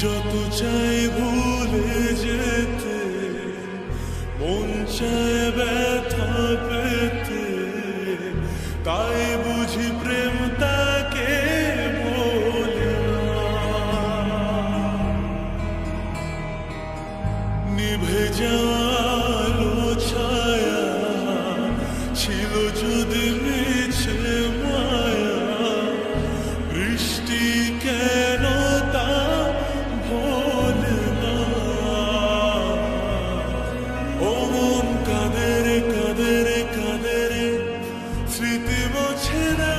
যত চাই ভুলে যেতে, মন চায় ব্যথা পেতে, তাই বুঝি প্রেম তাকে বলে না। নিভে যাওয়ালো ছায়া ছিল যদি মিছে মায়া, বৃষ্টি কেন তা ভোলে না। ও মন কাঁদে রে কাঁদে রে কাঁদে রে, স্মৃতি মোছে না।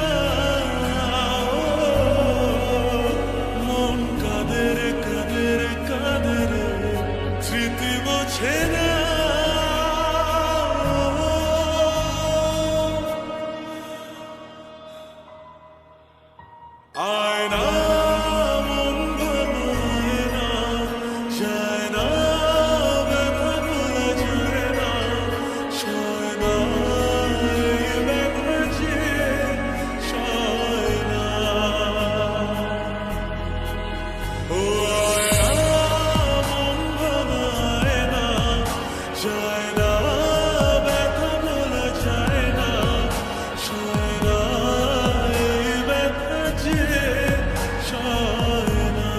মন কাঁদে রে কাঁদে রে কাঁদে রে, স্মৃতি মোছে না। আয়না মন ভাঙায় না, যায় না ব্যথা বলা যায় না, সয় না এই ব্যথা যে সয় না। ও আয়না মন ভাঙায় না, যায় না ব্যথা বলা যায় না, সয় না এই ব্যথা যে সয় না।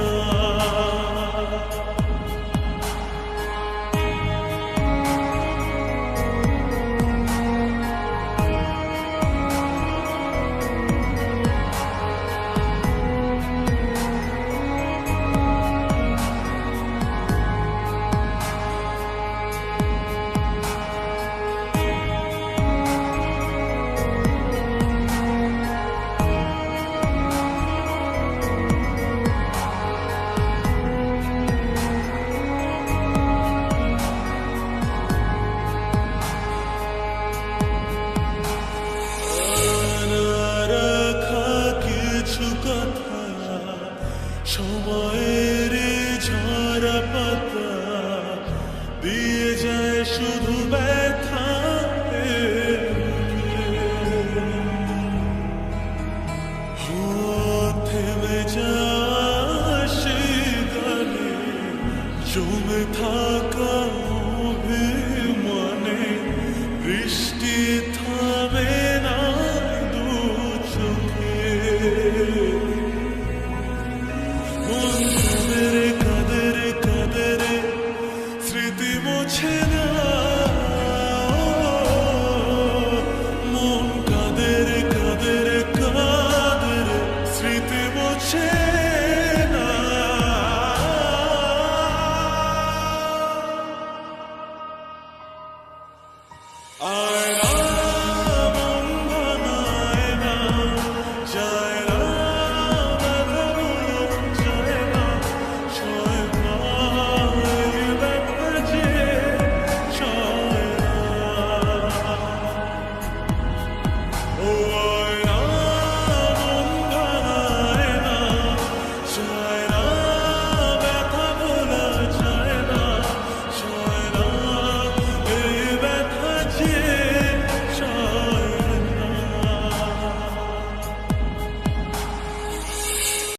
রাখা কিছু কথা, সময়ের ঝরা পাতা দিয়ে যায় শুধু ব্যথা। থেমে যায় সেই গানে জমে থাকা অভিমানে, বৃষ্টি থামে না দু চোখে। মন কাঁদে রে কাঁদে রে কাঁদে রে, স্মৃতি মোছে না। মন কাঁদে রে কাঁদে রে কাঁদে রে, স্মৃতি মোছে না। আয়না মন ভাঙায় না, যায় না ব্যথা বলা যায় না, সয় না এই ব্যথা যে সয় না। ও